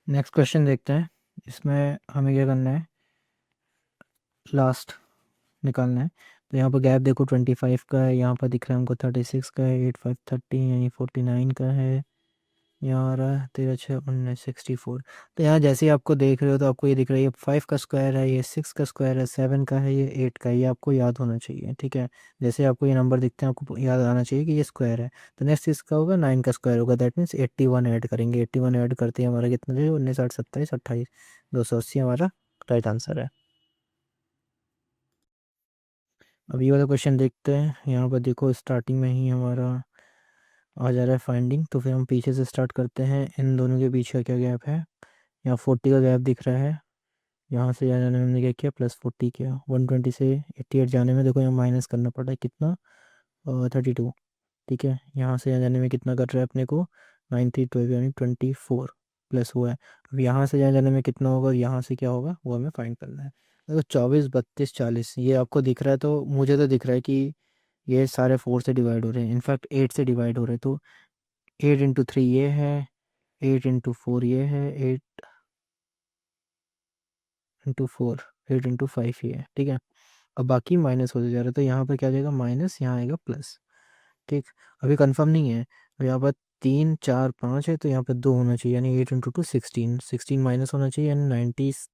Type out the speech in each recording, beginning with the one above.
Next question देखते हैं। इसमें हमें क्या करना है, लास्ट निकालना है। तो यहाँ पर गैप देखो 25 का है, यहाँ पर दिख रहा है हमको 36 का है, 8 5 30 यानी 49 का है। यहाँ आ रहा है 13 6 19 64। तो यहाँ जैसे ही आपको देख रहे हो तो आपको ये दिख रहा है, ये 5 का स्क्वायर है, ये 6 का स्क्वायर है, 7 का है, ये 8 का है। ये आपको याद होना चाहिए, ठीक है। जैसे आपको ये नंबर दिखते हैं आपको याद आना चाहिए कि ये स्क्वायर है। तो नेक्स्ट इसका होगा 9 का स्क्वायर होगा, दैट मीन्स 81 ऐड करेंगे। 81 ऐड करते हैं हमारा कितना है, 19 8 27 28 280 हमारा राइट आंसर है। अब ये वाला क्वेश्चन देखते हैं। यहाँ पर देखो स्टार्टिंग में ही हमारा आ जा रहा है फाइंडिंग, तो फिर हम पीछे से स्टार्ट करते हैं। इन दोनों के बीच का क्या गैप है, यहाँ 40 का गैप दिख रहा है। यहाँ से यहाँ जाने में हमने क्या किया, +40 किया। 120 से 88 जाने में देखो यहाँ माइनस करना पड़ा है कितना, 32, ठीक है। यहाँ से यहाँ जाने में कितना कर रहा है अपने को, 93 12 यानी 24 प्लस हुआ है। अब यहाँ से यहाँ जाने में कितना होगा और यहाँ से क्या होगा वो हमें फाइंड करना है। देखो 24 32 40 ये आपको दिख रहा है, तो मुझे तो दिख रहा है कि ये सारे 4 से डिवाइड हो रहे हैं, इनफैक्ट 8 से डिवाइड हो रहे हैं। तो 8 × 3 ये है, 8 × 4 ये है, 8 × 4 8 × 5 ये है, ठीक है। अब बाकी माइनस होते जा रहा है, तो यहाँ पर क्या आ जाएगा माइनस, यहाँ आएगा प्लस, ठीक। अभी कंफर्म नहीं है। अब यहाँ पर 3 4 5 है, तो यहाँ पर 2 होना चाहिए, यानी 8 × 2 16 16 माइनस होना चाहिए, यानी 96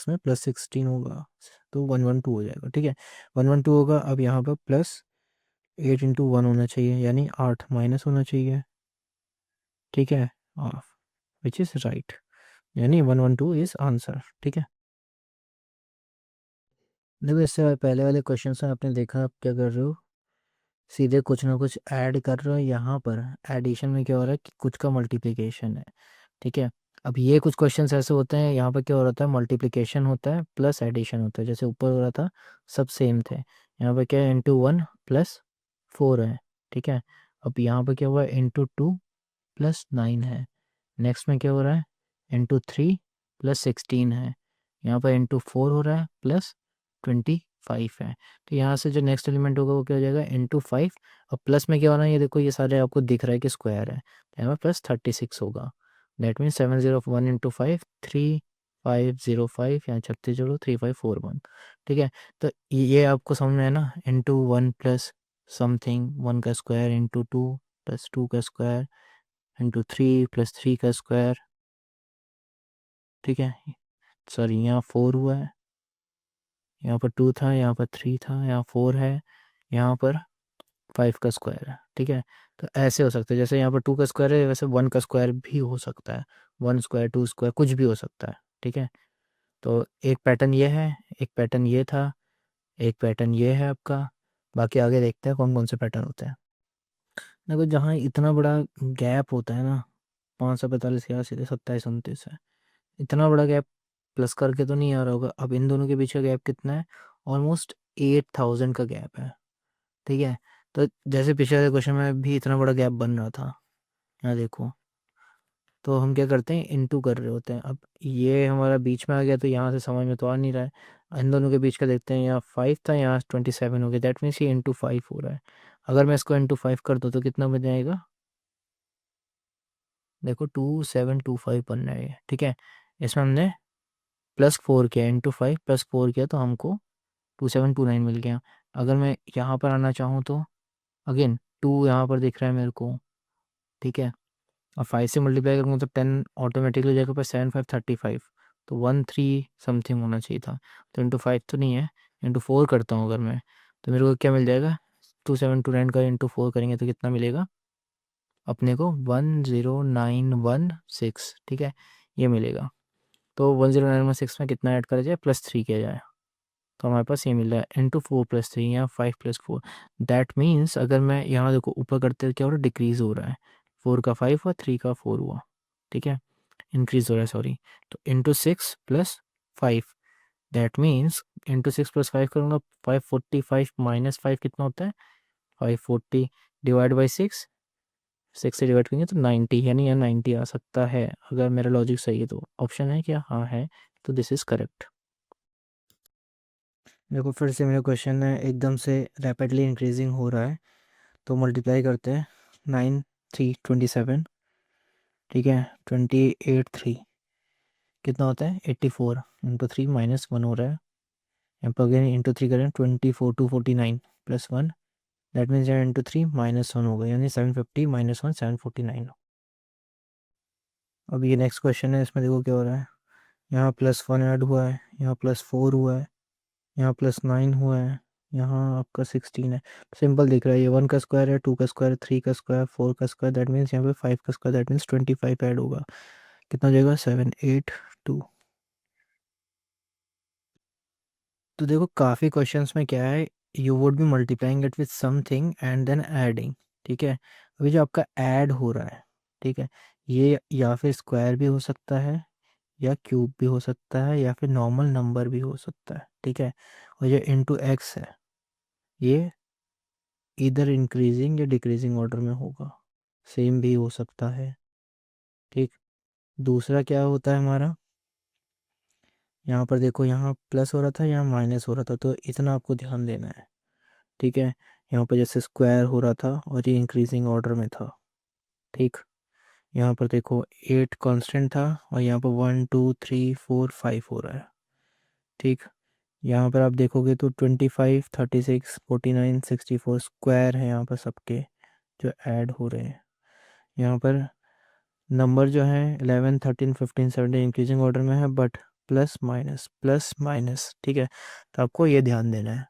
में +16 होगा, तो 112 हो जाएगा, ठीक है। 112 होगा। अब यहाँ पर +8 × 1 होना चाहिए, यानी 8 माइनस होना चाहिए, ठीक है, ऑफ, विच इज़ राइट, यानी 112 इज आंसर, ठीक है। देखो इससे पहले वाले क्वेश्चन में आपने देखा आप क्या कर रहे हो, सीधे कुछ ना कुछ ऐड कर रहे हो। यहाँ पर एडिशन में क्या हो रहा है कि कुछ का मल्टीप्लिकेशन है, ठीक है। अब ये कुछ क्वेश्चंस ऐसे होते हैं, यहाँ पर क्या हो रहा था, मल्टीप्लिकेशन होता है प्लस एडिशन होता है। जैसे ऊपर हो रहा था सब सेम थे, यहाँ पर क्या है ×1 + 4 है, ठीक है। अब यहाँ पर क्या हुआ, ×2 + 9 है। नेक्स्ट में क्या हो रहा है, ×3 + 16 है। यहाँ पर ×4 हो रहा है +25 है। तो यहाँ से जो नेक्स्ट एलिमेंट होगा वो क्या हो जाएगा, ×5। और प्लस में क्या होना है, ये देखो ये सारे आपको दिख रहा है कि स्क्वायर है, तो यहाँ पर +36 होगा। दैट मीन्स 701 × 5 3505, यहाँ 36 जोड़ो 3541, ठीक है। तो ये आपको समझ में है ना, ×1 + समथिंग 1 का स्क्वायर, ×2 + 2 का स्क्वायर, ×3 + 3 का स्क्वायर, ठीक है। सॉरी यहाँ 4 हुआ है, यहाँ पर 2 था, यहाँ पर 3 था, यहाँ 4 है, यहाँ पर 5 का स्क्वायर है, ठीक है। तो ऐसे हो सकता है, जैसे यहाँ पर 2 का स्क्वायर है वैसे 1 का स्क्वायर भी हो सकता है, 1 स्क्वायर 2 स्क्वायर कुछ भी हो सकता है, ठीक है। तो एक पैटर्न ये है, एक पैटर्न ये था, एक पैटर्न ये है आपका। बाकी आगे देखते हैं कौन कौन से पैटर्न होते हैं। देखो जहाँ इतना बड़ा गैप होता है ना, 545 यहाँ सीधे 27 29 है, इतना बड़ा गैप प्लस करके तो नहीं आ रहा होगा। अब इन दोनों के बीच का गैप कितना है, ऑलमोस्ट 8000 का गैप है, ठीक है। तो जैसे पिछले वाले क्वेश्चन में भी इतना बड़ा गैप बन रहा था, यहाँ देखो, तो हम क्या करते हैं इनटू कर रहे होते हैं। अब ये हमारा बीच में आ गया, तो यहाँ से समझ में तो आ नहीं रहा है। इन दोनों के बीच का देखते हैं, यहाँ 5 था, यहाँ 27 हो गया, दैट मीन्स ये ×5 हो रहा है। अगर मैं इसको ×5 कर दूँ तो कितना बन जाएगा, देखो 2725 बन रहा है ये, ठीक है। इसमें हमने +4 किया, ×5 +4 किया, तो हमको 2729 मिल गया। अगर मैं यहाँ पर आना चाहूँ तो अगेन 2 यहाँ पर दिख रहा है मेरे को, ठीक है। और 5 से मल्टीप्लाई करूँगा तो 10 ऑटोमेटिकली हो जाएगा, पर 7 5 35, तो 13 समथिंग होना चाहिए था। तो ×5 तो नहीं है, ×4 करता हूँ अगर मैं, तो मेरे को क्या मिल जाएगा, 2729 का ×4 करेंगे तो कितना मिलेगा अपने को, 10916, ठीक है, ये मिलेगा। तो 10916 में कितना ऐड करा जाए, +3 किया जाए, तो हमारे पास ये मिल रहा है ×4 + 3 या 5 + 4। दैट मीन्स अगर मैं यहाँ देखो ऊपर करते हैं क्या हो रहा है, डिक्रीज हो रहा है, 4 का 5 हुआ, 3 का 4 हुआ, ठीक है, इंक्रीज हो रहा है, सॉरी। तो ×6 + 5, दैट मीन्स ×6 + 5 करूँगा, 545 -5 कितना होता है, 540 डिवाइड बाई 6, 6 से डिवाइड करेंगे तो 90, यानी यहाँ 90 आ सकता है अगर मेरा लॉजिक सही है। तो ऑप्शन है क्या, हाँ है, तो दिस इज़ करेक्ट। देखो फिर से मेरा क्वेश्चन है, एकदम से रैपिडली इंक्रीजिंग हो रहा है, तो मल्टीप्लाई करते हैं, 9 3 27, ठीक है 28 3 कितना होता है 84 इंटू 3 -1 हो रहा है। यहाँ पर अगेन इंटू 3 करें 24 249 +1 दैट मीन्स यहाँ इंटू 3 -1 होगा यानी 750 -1 749। अब ये नेक्स्ट क्वेश्चन है, इसमें देखो क्या हो रहा है। यहाँ +1 ऐड हुआ है, यहाँ +4 हुआ है, यहाँ +9 हुआ है, यहाँ आपका 16 है। सिंपल दिख रहा है, ये 1 का स्क्वायर है, 2 का स्क्वायर, 3 का स्क्वायर, 4 का स्क्वायर, दैट मीन्स यहाँ पे 5 का स्क्वायर, दैट मीन्स 25 ऐड होगा। कितना हो जाएगा 782। तो देखो काफ़ी क्वेश्चंस में क्या है, you would be multiplying it with something and then adding. ठीक है, अभी जो आपका ऐड हो रहा है, ठीक है, ये या फिर स्क्वायर भी हो सकता है या क्यूब भी हो सकता है या फिर नॉर्मल नंबर भी हो सकता है। ठीक है, और ये इंटू एक्स है, ये इधर इंक्रीजिंग या डिक्रीजिंग ऑर्डर में होगा, सेम भी हो सकता है। ठीक, दूसरा क्या होता है हमारा, यहाँ पर देखो यहाँ प्लस हो रहा था, यहाँ माइनस हो रहा था, तो इतना आपको ध्यान देना है। ठीक है, यहाँ पर जैसे स्क्वायर हो रहा था और ये इंक्रीजिंग ऑर्डर में था। ठीक, यहाँ पर देखो 8 कांस्टेंट था और यहाँ पर 1 2 3 4 5 हो रहा है। ठीक, यहाँ पर आप देखोगे तो 25 36 49 64 स्क्वायर है यहाँ पर सबके जो ऐड हो रहे हैं। यहाँ पर नंबर जो है 11 13 15 17 इंक्रीजिंग ऑर्डर में है, बट प्लस माइनस। ठीक है, तो आपको ये ध्यान देना है।